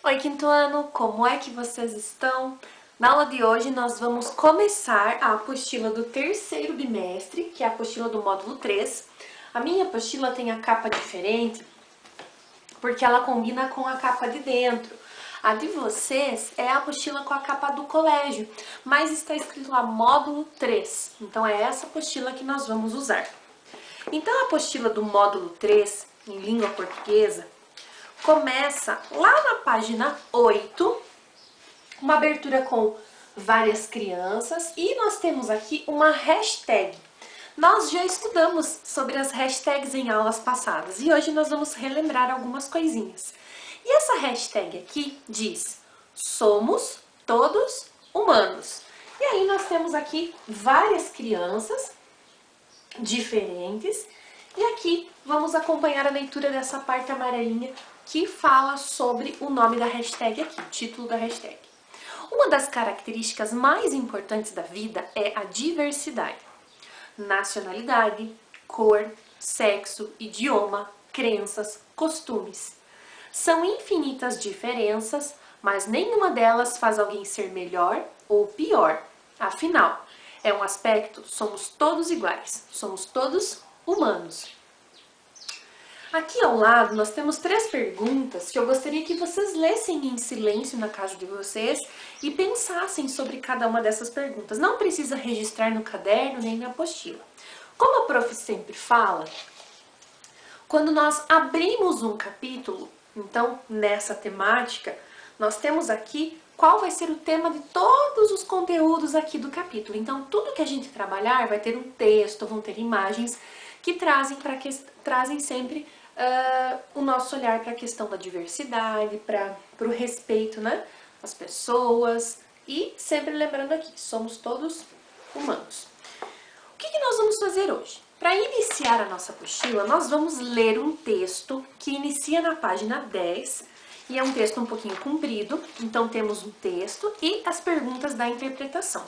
Oi, quinto ano, como é que vocês estão? Na aula de hoje nós vamos começar a apostila do terceiro bimestre, que é a apostila do módulo 3. A minha apostila tem a capa diferente, porque ela combina com a capa de dentro. A de vocês é a apostila com a capa do colégio, mas está escrito lá módulo 3, então é essa apostila que nós vamos usar. Então a apostila do módulo 3, em língua portuguesa, começa lá na página 8, uma abertura com várias crianças e nós temos aqui uma hashtag. Nós já estudamos sobre as hashtags em aulas passadas e hoje nós vamos relembrar algumas coisinhas. E essa hashtag aqui diz: somos todos humanos. E aí nós temos aqui várias crianças diferentes e aqui vamos acompanhar a leitura dessa parte amarelinha que fala sobre o nome da hashtag aqui, o título da hashtag. Uma das características mais importantes da vida é a diversidade. Nacionalidade, cor, sexo, idioma, crenças, costumes. São infinitas diferenças, mas nenhuma delas faz alguém ser melhor ou pior. Afinal, é um aspecto, somos todos iguais, somos todos humanos. Aqui ao lado nós temos 3 perguntas que eu gostaria que vocês lessem em silêncio na casa de vocês e pensassem sobre cada uma dessas perguntas. Não precisa registrar no caderno nem na apostila. Como a prof sempre fala, quando nós abrimos um capítulo, então nessa temática, nós temos aqui qual vai ser o tema de todos os conteúdos aqui do capítulo. Então tudo que a gente trabalhar vai ter um texto, vão ter imagens que trazem sempre o nosso olhar para a questão da diversidade, para o respeito, né, às pessoas e sempre lembrando aqui, somos todos humanos. O que nós vamos fazer hoje? Para iniciar a nossa apostila, nós vamos ler um texto que inicia na página 10 e é um texto um pouquinho comprido, então temos um texto e as perguntas da interpretação.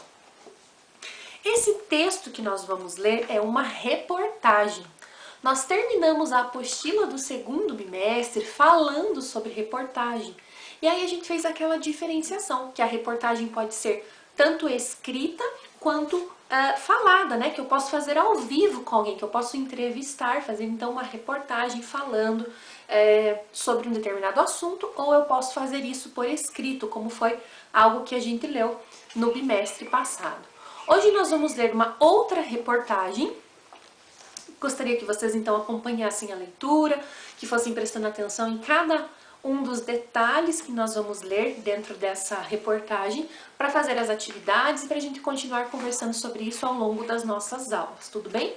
Esse texto que nós vamos ler é uma reportagem. Nós terminamos a apostila do segundo bimestre falando sobre reportagem. E aí a gente fez aquela diferenciação, que a reportagem pode ser tanto escrita quanto falada, né? Que eu posso fazer ao vivo com alguém, que eu posso entrevistar, fazer então uma reportagem falando sobre um determinado assunto, ou eu posso fazer isso por escrito, como foi algo que a gente leu no bimestre passado. Hoje nós vamos ler uma outra reportagem. Gostaria que vocês então acompanhassem a leitura, que fossem prestando atenção em cada um dos detalhes que nós vamos ler dentro dessa reportagem para fazer as atividades e para a gente continuar conversando sobre isso ao longo das nossas aulas, tudo bem?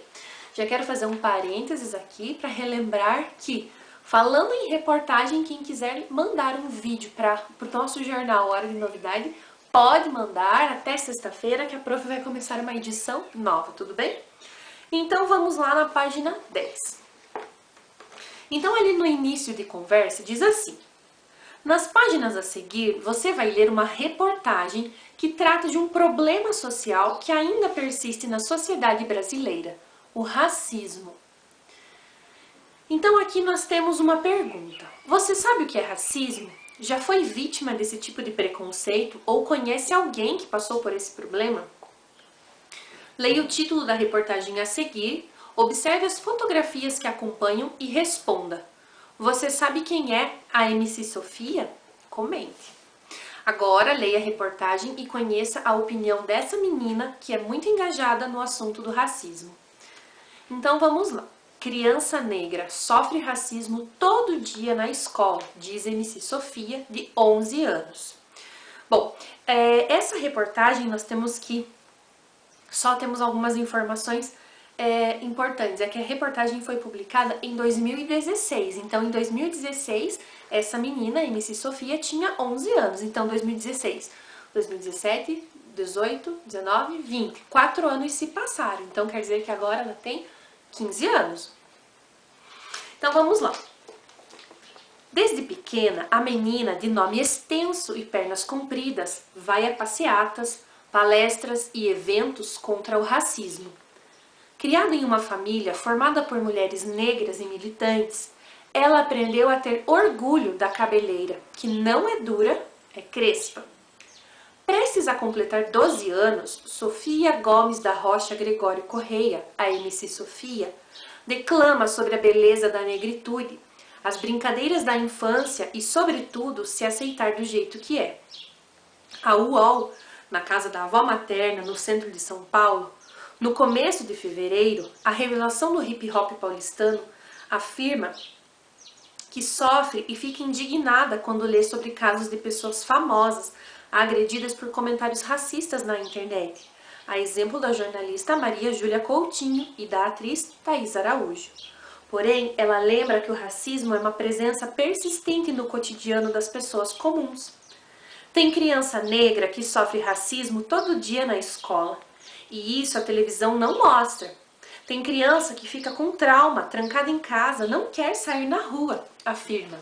Já quero fazer um parênteses aqui para relembrar que, falando em reportagem, quem quiser mandar um vídeo para o nosso jornal Hora de Novidade, pode mandar até sexta-feira que a prof vai começar uma edição nova, tudo bem? Então vamos lá na página 10. Então ali no início de conversa diz assim: nas páginas a seguir você vai ler uma reportagem que trata de um problema social que ainda persiste na sociedade brasileira, o racismo. Então aqui nós temos uma pergunta: você sabe o que é racismo? Já foi vítima desse tipo de preconceito ou conhece alguém que passou por esse problema? Leia o título da reportagem a seguir, observe as fotografias que acompanham e responda. Você sabe quem é a MC Sofia? Comente. Agora leia a reportagem e conheça a opinião dessa menina que é muito engajada no assunto do racismo. Então vamos lá. Criança negra sofre racismo todo dia na escola, diz MC Sofia, de 11 anos. Bom, essa reportagem nós temos algumas informações importantes. É que a reportagem foi publicada em 2016. Então, em 2016, essa menina, MC Sofia, tinha 11 anos. Então, 2016, 2017, 18, 19, 20. 4 anos se passaram. Então, quer dizer que agora ela tem 15 anos. Então, vamos lá. Desde pequena, a menina, de nome extenso e pernas compridas, vai a passeatas, palestras e eventos contra o racismo. Criada em uma família formada por mulheres negras e militantes, ela aprendeu a ter orgulho da cabeleira, que não é dura, é crespa. Prestes a completar 12 anos, Sofia Gomes da Rocha Gregório Correia, a MC Sofia, declama sobre a beleza da negritude, as brincadeiras da infância e, sobretudo, se aceitar do jeito que é. A UOL, na casa da avó materna, no centro de São Paulo, no começo de fevereiro, a revelação do hip hop paulistano afirma que sofre e fica indignada quando lê sobre casos de pessoas famosas agredidas por comentários racistas na internet, a exemplo da jornalista Maria Júlia Coutinho e da atriz Thaís Araújo. Porém, ela lembra que o racismo é uma presença persistente no cotidiano das pessoas comuns. Tem criança negra que sofre racismo todo dia na escola, e isso a televisão não mostra. Tem criança que fica com trauma, trancada em casa, não quer sair na rua, afirma.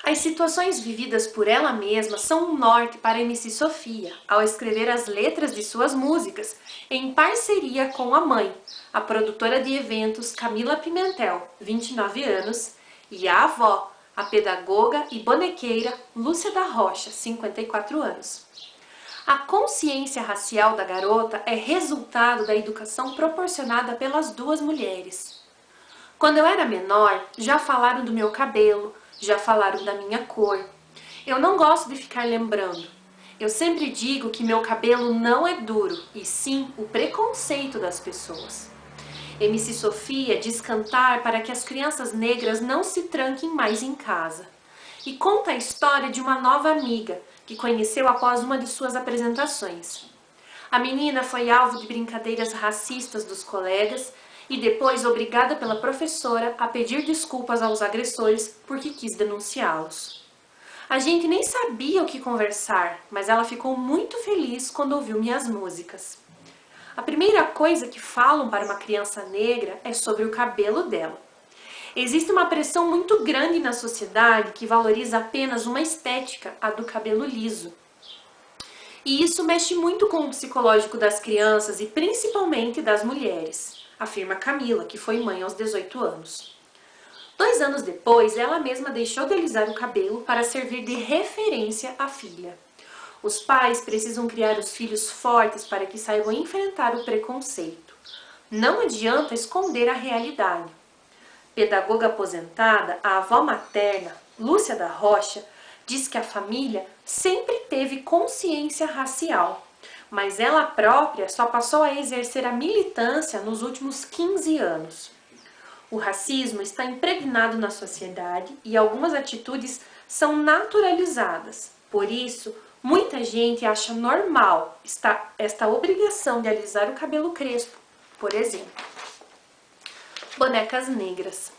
As situações vividas por ela mesma são um norte para a MC Sofia, ao escrever as letras de suas músicas, em parceria com a mãe, a produtora de eventos Camila Pimentel, 29 anos, e a avó, a pedagoga e bonequeira Lúcia da Rocha, 54 anos. A consciência racial da garota é resultado da educação proporcionada pelas duas mulheres. Quando eu era menor, já falaram do meu cabelo, já falaram da minha cor. Eu não gosto de ficar lembrando. Eu sempre digo que meu cabelo não é duro, e sim o preconceito das pessoas. MC Sofia diz cantar para que as crianças negras não se tranquem mais em casa. E conta a história de uma nova amiga que conheceu após uma de suas apresentações. A menina foi alvo de brincadeiras racistas dos colegas e depois obrigada pela professora a pedir desculpas aos agressores porque quis denunciá-los. A gente nem sabia o que conversar, mas ela ficou muito feliz quando ouviu minhas músicas. A primeira coisa que falam para uma criança negra é sobre o cabelo dela. Existe uma pressão muito grande na sociedade que valoriza apenas uma estética, a do cabelo liso. E isso mexe muito com o psicológico das crianças e principalmente das mulheres, afirma Camila, que foi mãe aos 18 anos. 2 anos depois, ela mesma deixou de alisar o cabelo para servir de referência à filha. Os pais precisam criar os filhos fortes para que saibam enfrentar o preconceito. Não adianta esconder a realidade. Pedagoga aposentada, a avó materna, Lúcia da Rocha, diz que a família sempre teve consciência racial, mas ela própria só passou a exercer a militância nos últimos 15 anos. O racismo está impregnado na sociedade e algumas atitudes são naturalizadas. Por isso, muita gente acha normal esta obrigação de alisar o cabelo crespo, por exemplo. Bonecas negras.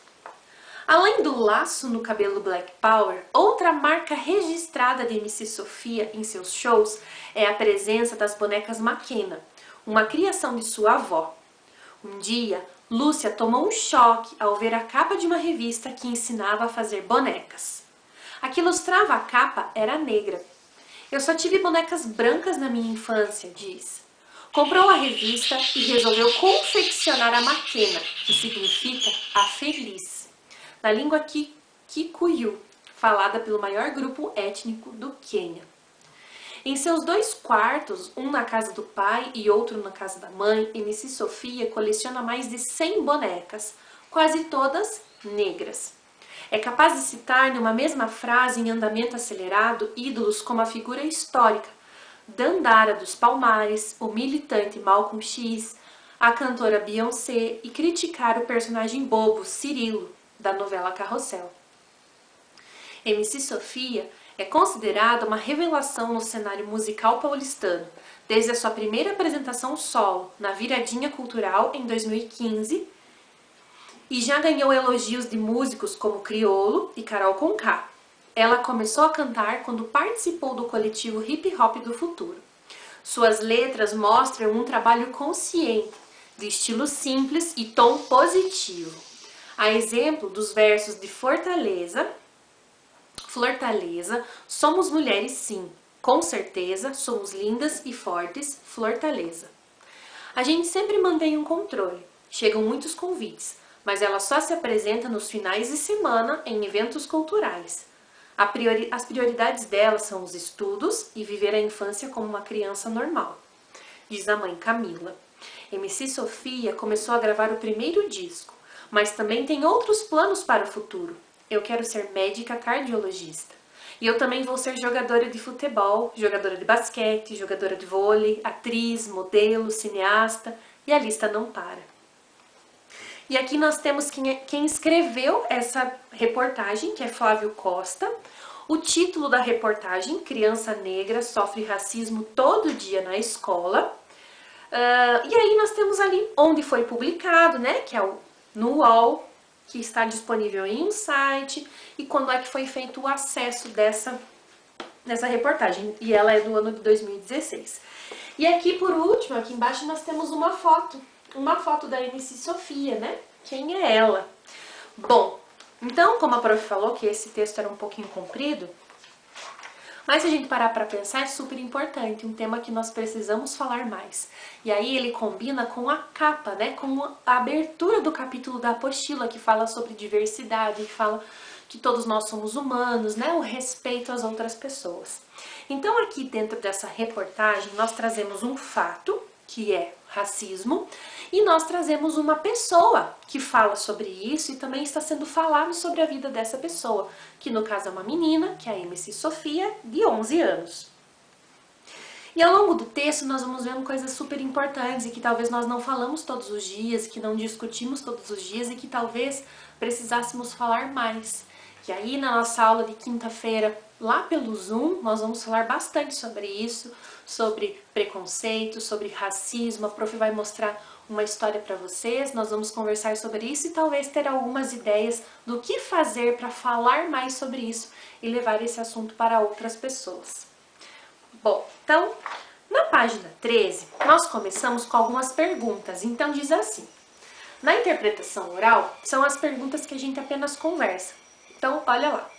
Além do laço no cabelo Black Power, outra marca registrada de MC Sofia em seus shows é a presença das bonecas Maquena, uma criação de sua avó. Um dia, Lúcia tomou um choque ao ver a capa de uma revista que ensinava a fazer bonecas. A que ilustrava a capa era negra. Eu só tive bonecas brancas na minha infância, diz. Comprou a revista e resolveu confeccionar a Maquena, que significa a feliz, na língua Kikuyu, falada pelo maior grupo étnico do Quênia. Em seus 2 quartos, um na casa do pai e outro na casa da mãe, MC Sofia coleciona mais de 100 bonecas, quase todas negras. É capaz de citar numa mesma frase em andamento acelerado ídolos como a figura histórica Dandara dos Palmares, o militante Malcolm X, a cantora Beyoncé e criticar o personagem bobo Cirilo, da novela Carrossel. MC Sofia é considerada uma revelação no cenário musical paulistano, desde a sua primeira apresentação solo, na Viradinha Cultural, em 2015, e já ganhou elogios de músicos como Criolo e Carol Conká. Ela começou a cantar quando participou do coletivo Hip Hop do Futuro. Suas letras mostram um trabalho consciente, de estilo simples e tom positivo. A exemplo dos versos de Fortaleza, somos mulheres sim, com certeza, somos lindas e fortes, Fortaleza. A gente sempre mantém um controle, chegam muitos convites, mas ela só se apresenta nos finais de semana em eventos culturais. As prioridades dela são os estudos e viver a infância como uma criança normal, diz a mãe Camila. MC Sofia começou a gravar o primeiro disco, mas também tem outros planos para o futuro. Eu quero ser médica cardiologista. E eu também vou ser jogadora de futebol, jogadora de basquete, jogadora de vôlei, atriz, modelo, cineasta, e a lista não para. E aqui nós temos quem escreveu essa reportagem, que é Flávio Costa. O título da reportagem, Criança Negra Sofre Racismo Todo Dia na Escola. E aí nós temos ali onde foi publicado, né, que é no UOL, que está disponível em um site, e quando é que foi feito o acesso dessa reportagem, e ela é do ano de 2016. E aqui por último, aqui embaixo nós temos uma foto da MC Sofia, né? Quem é ela? Bom, então, como a prof falou que esse texto era um pouquinho comprido, mas se a gente parar para pensar, é super importante, um tema que nós precisamos falar mais. E aí ele combina com a capa, né, com a abertura do capítulo da apostila, que fala sobre diversidade, que fala que todos nós somos humanos, né, o respeito às outras pessoas. Então aqui dentro dessa reportagem nós trazemos um fato, que é racismo, e nós trazemos uma pessoa que fala sobre isso e também está sendo falado sobre a vida dessa pessoa, que no caso é uma menina, que é a MC Sofia, de 11 anos. E ao longo do texto nós vamos vendo coisas super importantes e que talvez nós não falamos todos os dias, que não discutimos todos os dias e que talvez precisássemos falar mais. E aí na nossa aula de quinta-feira, lá pelo Zoom, nós vamos falar bastante sobre isso, sobre preconceito, sobre racismo. A prof vai mostrar uma história para vocês, nós vamos conversar sobre isso e talvez ter algumas ideias do que fazer para falar mais sobre isso e levar esse assunto para outras pessoas. Bom, então, na página 13, nós começamos com algumas perguntas. Então diz assim: na interpretação oral, são as perguntas que a gente apenas conversa. Então, olha lá.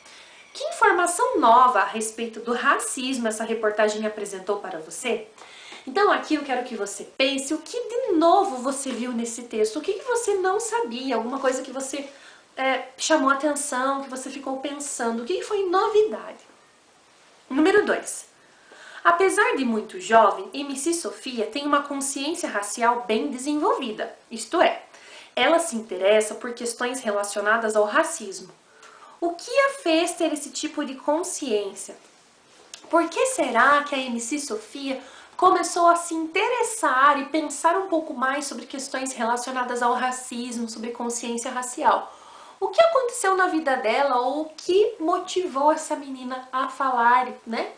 Que informação nova a respeito do racismo essa reportagem apresentou para você? Então aqui eu quero que você pense o que de novo você viu nesse texto, o que você não sabia, alguma coisa que você chamou atenção, que você ficou pensando, o que foi novidade. Número 2. Apesar de muito jovem, MC Sofia tem uma consciência racial bem desenvolvida, isto é, ela se interessa por questões relacionadas ao racismo. O que a fez ter esse tipo de consciência? Por que será que a MC Sofia começou a se interessar e pensar um pouco mais sobre questões relacionadas ao racismo, sobre consciência racial? O que aconteceu na vida dela ou o que motivou essa menina a falar, né,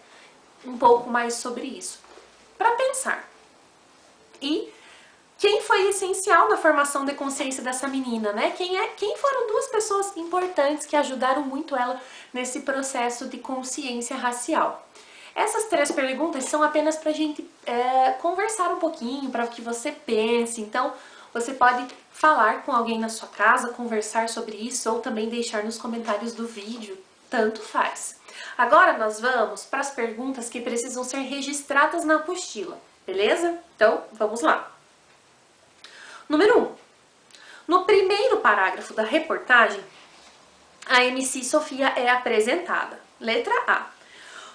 um pouco mais sobre isso? Para pensar. E quem foi essencial na formação de consciência dessa menina, né? Quem foram duas pessoas importantes que ajudaram muito ela nesse processo de consciência racial? Essas 3 perguntas são apenas para a gente conversar um pouquinho, para que você pense. Então, você pode falar com alguém na sua casa, conversar sobre isso, ou também deixar nos comentários do vídeo, tanto faz. Agora nós vamos para as perguntas que precisam ser registradas na apostila, beleza? Então, vamos lá. Número 1. No primeiro parágrafo da reportagem, a MC Sofia é apresentada. Letra A.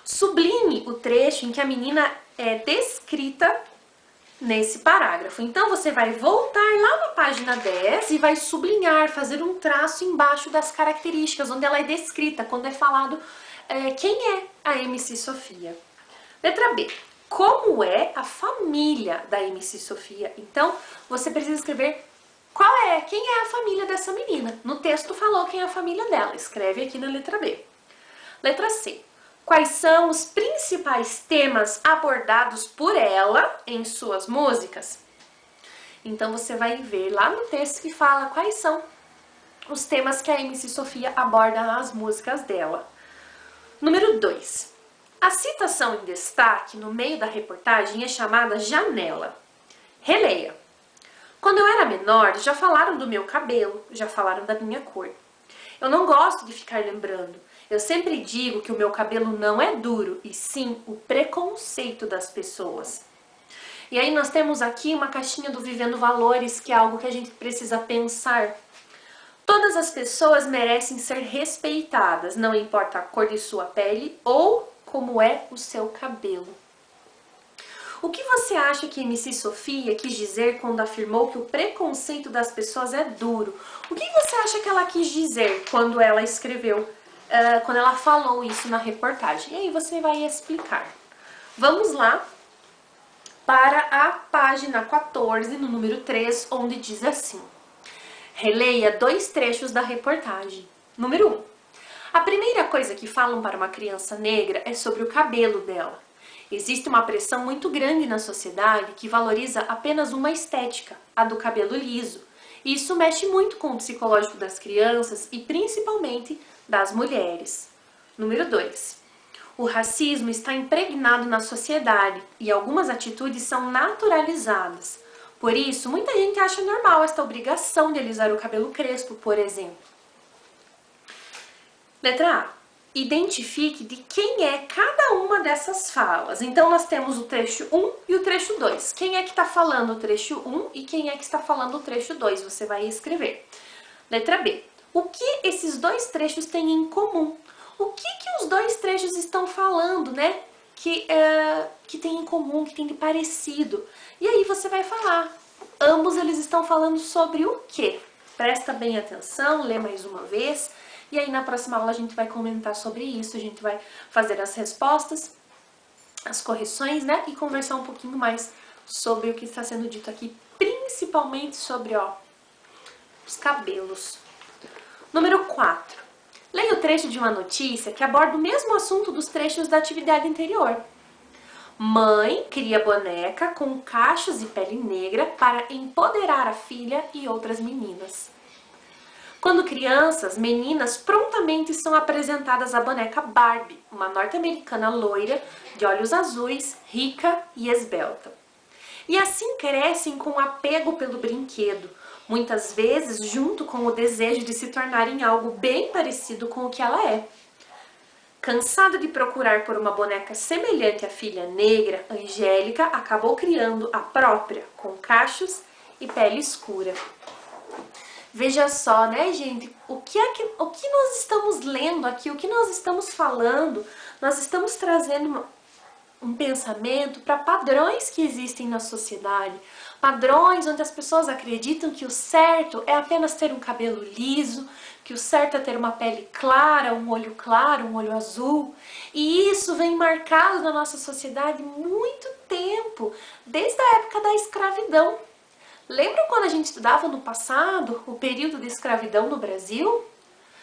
Sublinhe o trecho em que a menina é descrita nesse parágrafo. Então, você vai voltar lá na página 10 e vai sublinhar, fazer um traço embaixo das características, onde ela é descrita, quando é falado quem é a MC Sofia. Letra B. Como é a família da MC Sofia? Então, você precisa escrever quem é a família dessa menina. No texto falou quem é a família dela, escreve aqui na letra B. Letra C. Quais são os principais temas abordados por ela em suas músicas? Então você vai ver lá no texto que fala quais são os temas que a MC Sofia aborda nas músicas dela. Número 2. A citação em destaque no meio da reportagem é chamada janela. Releia. Quando eu era menor, já falaram do meu cabelo, já falaram da minha cor. Eu não gosto de ficar lembrando. Eu sempre digo que o meu cabelo não é duro, e sim o preconceito das pessoas. E aí nós temos aqui uma caixinha do Vivendo Valores, que é algo que a gente precisa pensar. Todas as pessoas merecem ser respeitadas, não importa a cor de sua pele ou como é o seu cabelo. O que você acha que MC Sofia quis dizer quando afirmou que o preconceito das pessoas é duro? O que você acha que ela quis dizer quando ela escreveu, quando ela falou isso na reportagem? E aí você vai explicar. Vamos lá para a página 14, no número 3, onde diz assim. Releia 2 trechos da reportagem. Número 1. A primeira coisa que falam para uma criança negra é sobre o cabelo dela. Existe uma pressão muito grande na sociedade que valoriza apenas uma estética, a do cabelo liso. E isso mexe muito com o psicológico das crianças e principalmente das mulheres. Número 2. O racismo está impregnado na sociedade e algumas atitudes são naturalizadas. Por isso, muita gente acha normal esta obrigação de alisar o cabelo crespo, por exemplo. Letra A. Identifique de quem é cada uma dessas falas. Então, nós temos o trecho 1 e o trecho 2. Quem é que está falando o trecho 1 e quem é que está falando o trecho 2? Você vai escrever. Letra B. O que esses 2 trechos têm em comum? O que os 2 trechos estão falando, né? Que tem em comum, que tem de parecido. E aí você vai falar. Ambos eles estão falando sobre o quê? Presta bem atenção, lê mais uma vez. E aí na próxima aula a gente vai comentar sobre isso, a gente vai fazer as respostas, as correções, né? E conversar um pouquinho mais sobre o que está sendo dito aqui, principalmente sobre, os cabelos. Número 4. Leia o trecho de uma notícia que aborda o mesmo assunto dos trechos da atividade anterior. Mãe cria boneca com cachos e pele negra para empoderar a filha e outras meninas. Quando crianças, meninas prontamente são apresentadas à boneca Barbie, uma norte-americana loira, de olhos azuis, rica e esbelta. E assim crescem com apego pelo brinquedo, muitas vezes junto com o desejo de se tornarem algo bem parecido com o que ela é. Cansada de procurar por uma boneca semelhante à filha negra, Angélica acabou criando a própria, com cachos e pele escura. Veja só, né, gente, o que nós estamos lendo aqui, o que nós estamos falando, nós estamos trazendo um pensamento para padrões que existem na sociedade, padrões onde as pessoas acreditam que o certo é apenas ter um cabelo liso, que o certo é ter uma pele clara, um olho azul, e isso vem marcado na nossa sociedade muito tempo, desde a época da escravidão. Lembram quando a gente estudava no passado o período de escravidão no Brasil?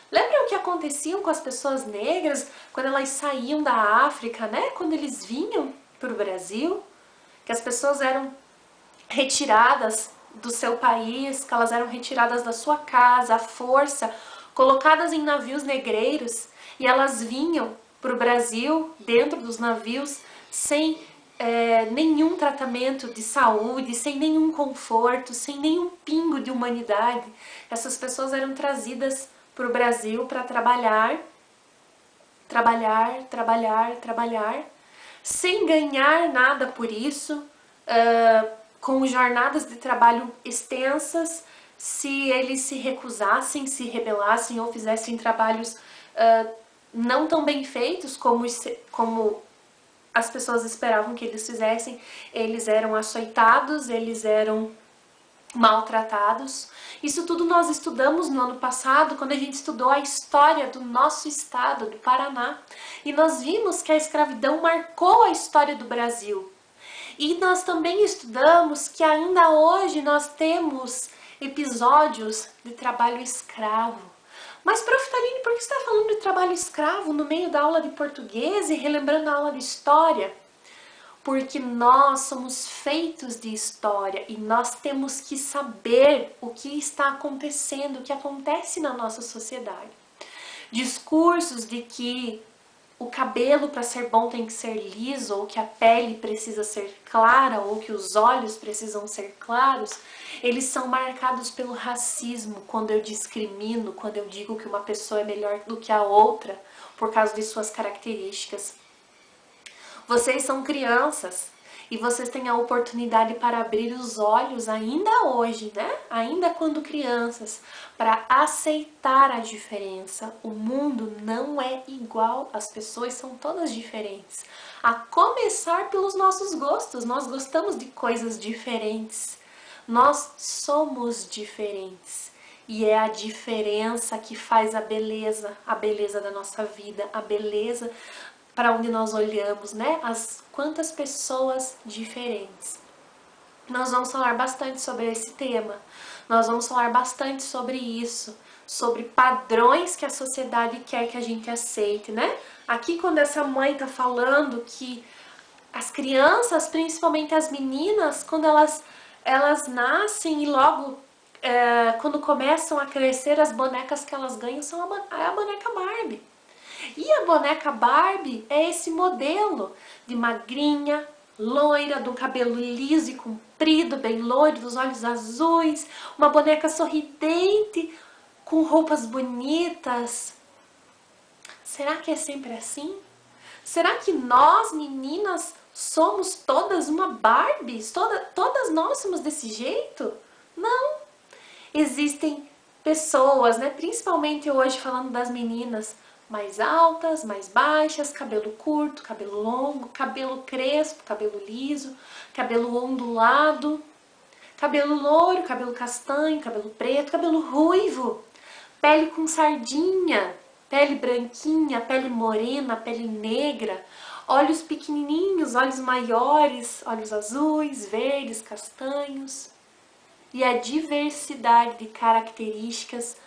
Lembram o que aconteciam com as pessoas negras quando elas saíam da África, né? Quando eles vinham para o Brasil? Que as pessoas eram retiradas do seu país, que elas eram retiradas da sua casa, à força, colocadas em navios negreiros, e elas vinham para o Brasil, dentro dos navios, sem nenhum tratamento de saúde, sem nenhum conforto, sem nenhum pingo de humanidade. Essas pessoas eram trazidas para o Brasil para trabalhar, sem ganhar nada por isso, com jornadas de trabalho extensas, se eles se recusassem, se rebelassem ou fizessem trabalhos não tão bem feitos como as pessoas esperavam que eles fizessem, eles eram açoitados, eles eram maltratados. Isso tudo nós estudamos no ano passado, quando a gente estudou a história do nosso estado, do Paraná. E nós vimos que a escravidão marcou a história do Brasil. E nós também estudamos que ainda hoje nós temos episódios de trabalho escravo. Mas, prof. Taline, por que você está falando de trabalho escravo no meio da aula de português e relembrando a aula de história? Porque nós somos feitos de história e nós temos que saber o que está acontecendo, o que acontece na nossa sociedade. Discursos de que o cabelo para ser bom tem que ser liso, ou que a pele precisa ser clara, ou que os olhos precisam ser claros, eles são marcados pelo racismo, quando eu discrimino, quando eu digo que uma pessoa é melhor do que a outra, por causa de suas características. Vocês são crianças, E vocês têm a oportunidade para abrir os olhos ainda hoje, né? Ainda quando crianças, para aceitar a diferença. O mundo não é igual, as pessoas são todas diferentes. A começar pelos nossos gostos, nós gostamos de coisas diferentes. Nós somos diferentes. E é a diferença que faz a beleza da nossa vida, a beleza para onde nós olhamos, né? Quantas pessoas diferentes. Nós vamos falar bastante sobre esse tema. Nós vamos falar bastante sobre isso, sobre padrões que a sociedade quer que a gente aceite, né? Aqui quando essa mãe tá falando que as crianças, principalmente as meninas, quando elas nascem e logo quando começam a crescer, as bonecas que elas ganham são a boneca Barbie. E a boneca Barbie é esse modelo de magrinha, loira, do cabelo liso e comprido, bem loiro, dos olhos azuis, uma boneca sorridente, com roupas bonitas. Será que é sempre assim? Será que nós, meninas, somos todas uma Barbie? Todas nós somos desse jeito? Não. Existem pessoas, né, principalmente hoje falando das meninas, mais altas, mais baixas, cabelo curto, cabelo longo, cabelo crespo, cabelo liso, cabelo ondulado, cabelo loiro, cabelo castanho, cabelo preto, cabelo ruivo, pele com sardinha, pele branquinha, pele morena, pele negra, olhos pequenininhos, olhos maiores, olhos azuis, verdes, castanhos. E a diversidade de características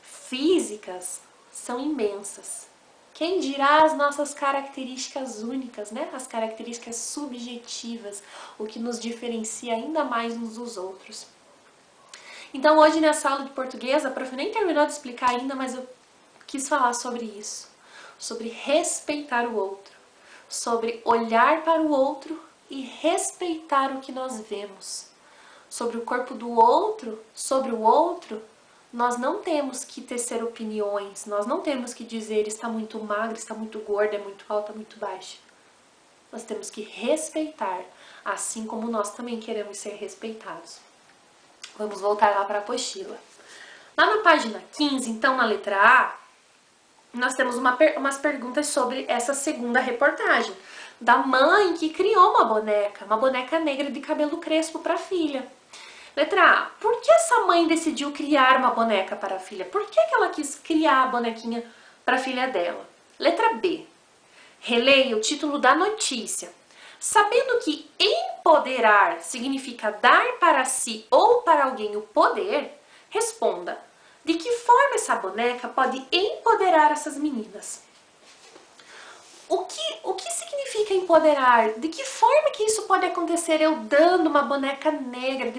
físicas são imensas. Quem dirá as nossas características únicas, né? As características subjetivas, o que nos diferencia ainda mais uns dos outros. Então hoje nessa aula de português, a prof nem terminou de explicar ainda, mas eu quis falar sobre isso. Sobre respeitar o outro. Sobre olhar para o outro e respeitar o que nós vemos. Sobre o corpo do outro, sobre o outro, nós não temos que tecer opiniões, nós não temos que dizer está muito magro, está muito gordo, é muito alto, é muito baixo. Nós temos que respeitar, assim como nós também queremos ser respeitados. Vamos voltar lá para a apostila. Lá na página 15, então na letra A, nós temos umas perguntas sobre essa segunda reportagem. Da mãe que criou uma boneca negra de cabelo crespo para a filha. Letra A. Por que essa mãe decidiu criar uma boneca para a filha? Por que ela quis criar a bonequinha para a filha dela? Letra B. Releia o título da notícia. Sabendo que empoderar significa dar para si ou para alguém o poder, responda: de que forma essa boneca pode empoderar essas meninas? O que significa empoderar? De que forma que isso pode acontecer eu dando uma boneca negra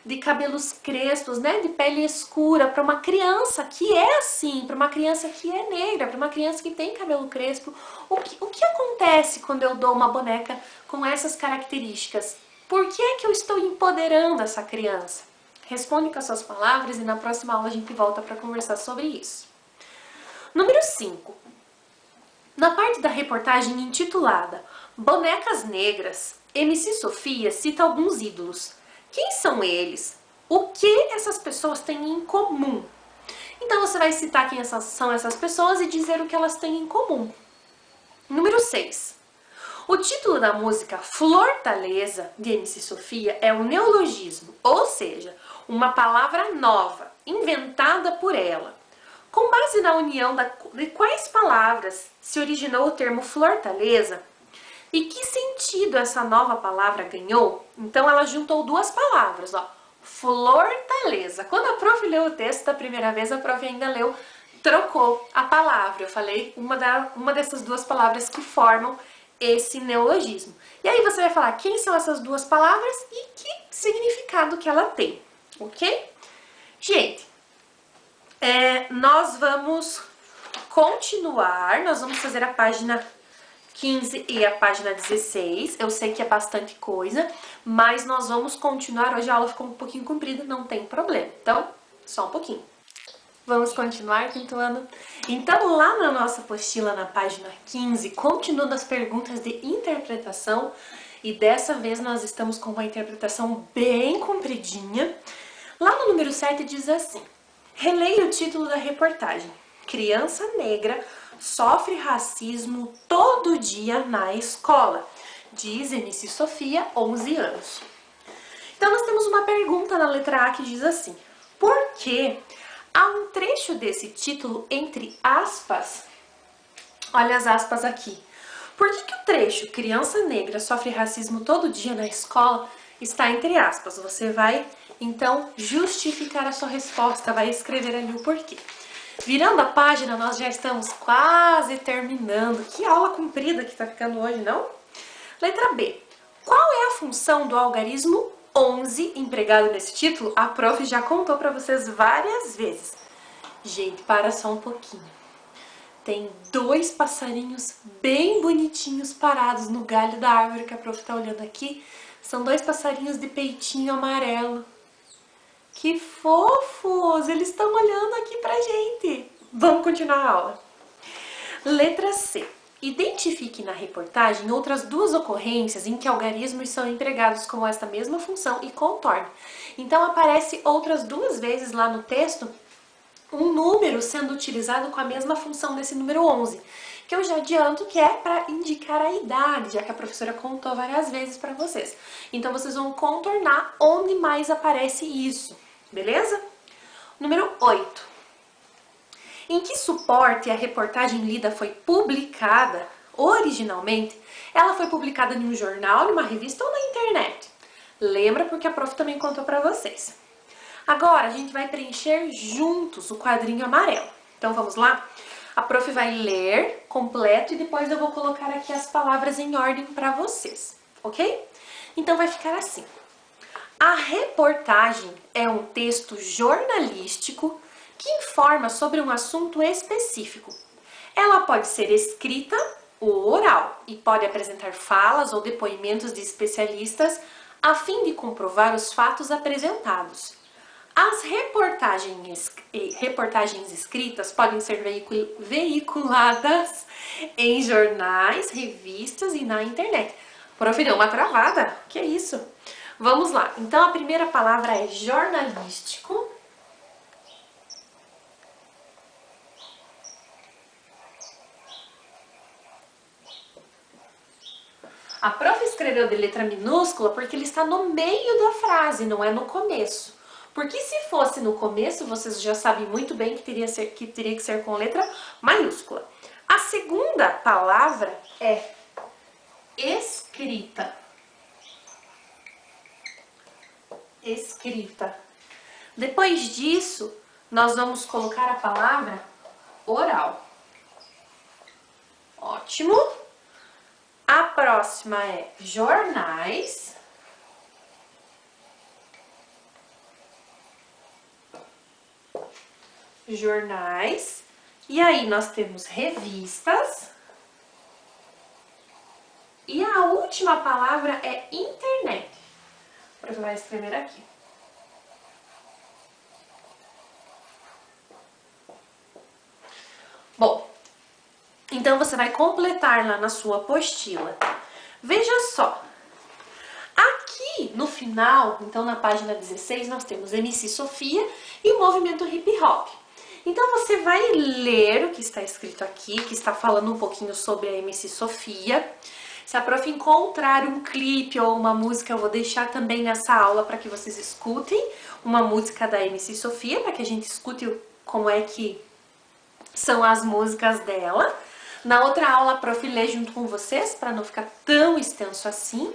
de cabelos crespos, né, de pele escura para uma criança que é assim, para uma criança que é negra, para uma criança que tem cabelo crespo? O que acontece quando eu dou uma boneca com essas características? Por que é que eu estou empoderando essa criança? Responde com as suas palavras e na próxima aula a gente volta para conversar sobre isso. Número 5. Na parte da reportagem intitulada Bonecas Negras, MC Sofia cita alguns ídolos. Quem são eles? O que essas pessoas têm em comum? Então você vai citar quem são essas pessoas e dizer o que elas têm em comum. Número 6. O título da música Flortaleza, de MC Sofia, é um neologismo, ou seja, uma palavra nova, inventada por ela. Com base na união de quais palavras se originou o termo Flortaleza e que sentido essa nova palavra ganhou? Então ela juntou duas palavras, ó, Flortaleza. Quando a prof leu o texto da primeira vez, a prof ainda leu, trocou a palavra. Eu falei uma dessas duas palavras que formam esse neologismo. E aí você vai falar quem são essas duas palavras e que significado que ela tem, ok? Gente, nós vamos continuar, nós vamos fazer a página 15 e a página 16, eu sei que é bastante coisa, mas nós vamos continuar, hoje a aula ficou um pouquinho comprida, não tem problema, então, só um pouquinho. Vamos continuar, quinto ano? Então, lá na nossa apostila, na página 15, continuando as perguntas de interpretação, E dessa vez nós estamos com uma interpretação bem compridinha. Lá no número 7 diz assim: releia o título da reportagem. Criança negra sofre racismo todo dia na escola. Diz MC Sofia, 11 anos. Então nós temos uma pergunta na letra A que diz assim: por que há um trecho desse título entre aspas? Olha as aspas aqui. Por que o trecho criança negra sofre racismo todo dia na escola está entre aspas? Você vai então justificar a sua resposta, vai escrever ali o porquê. Virando a página, nós já estamos quase terminando. Que aula comprida que tá ficando hoje, não? Letra B. Qual é a função do algarismo 11 empregado nesse título? A prof já contou para vocês várias vezes. Gente, para só um pouquinho. Tem dois passarinhos bem bonitinhos parados no galho da árvore que a prof tá olhando aqui. São dois passarinhos de peitinho amarelo. Que fofos! Eles estão olhando aqui pra gente. Vamos continuar a aula. Letra C. Identifique na reportagem outras duas ocorrências em que algarismos são empregados com esta mesma função e contorne. Então aparece outras duas vezes lá no texto um número sendo utilizado com a mesma função desse número 11, que eu já adianto que é para indicar a idade, já que a professora contou várias vezes para vocês. Então vocês vão contornar onde mais aparece isso, beleza? Número 8. Em que suporte a reportagem lida foi publicada? Originalmente, ela foi publicada em um jornal, numa revista ou na internet? Lembra porque a prof também contou para vocês. Agora, a gente vai preencher juntos o quadrinho amarelo. Então, vamos lá? A prof vai ler completo e depois eu vou colocar aqui as palavras em ordem para vocês, ok? Então, vai ficar assim. A reportagem é um texto jornalístico que informa sobre um assunto específico. Ela pode ser escrita ou oral e pode apresentar falas ou depoimentos de especialistas a fim de comprovar os fatos apresentados. As reportagens escritas podem ser veiculadas em jornais, revistas e na internet. Prof, deu uma travada? Que é isso? Vamos lá. Então, a primeira palavra é jornalístico. A prof escreveu de letra minúscula porque ele está no meio da frase, não é no começo. Porque se fosse no começo, vocês já sabem muito bem que teria que ser com letra maiúscula. A segunda palavra é escrita. Escrita. Depois disso, nós vamos colocar a palavra oral. Ótimo. A próxima é jornais. Jornais. E aí nós temos revistas. E a última palavra é internet. A prof vai escrever aqui. Bom, então você vai completar lá na sua apostila. Veja só. Aqui no final, então na página 16, nós temos MC Sofia e o movimento hip hop. Então você vai ler o que está escrito aqui, que está falando um pouquinho sobre a MC Sofia. Se a prof encontrar um clipe ou uma música, eu vou deixar também nessa aula para que vocês escutem uma música da MC Sofia, para que a gente escute como é que são as músicas dela. Na outra aula, a prof lê junto com vocês, para não ficar tão extenso assim.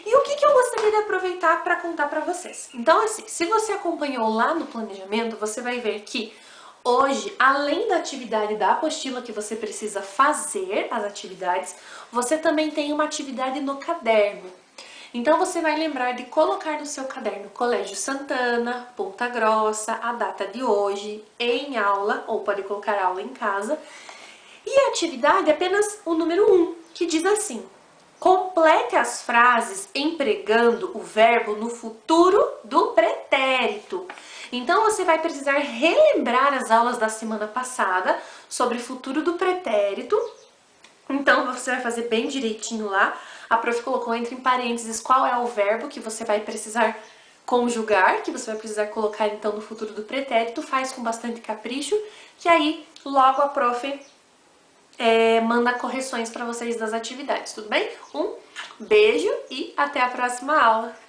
E o que eu gostaria de aproveitar para contar para vocês? Então, assim, se você acompanhou lá no planejamento, você vai ver que hoje, além da atividade da apostila que você precisa fazer, as atividades, você também tem uma atividade no caderno. Então, você vai lembrar de colocar no seu caderno Colégio Santana, Ponta Grossa, a data de hoje, em aula, ou pode colocar aula em casa. E a atividade é apenas o número 1, que diz assim: complete as frases empregando o verbo no futuro do pretérito. Então, você vai precisar relembrar as aulas da semana passada sobre futuro do pretérito Então você vai fazer bem direitinho lá. A prof colocou entre parênteses qual é o verbo que você vai precisar conjugar, que você vai precisar colocar então no futuro do pretérito. Faz com bastante capricho, que aí logo a prof manda correções para vocês das atividades, tudo bem? Um beijo e até a próxima aula!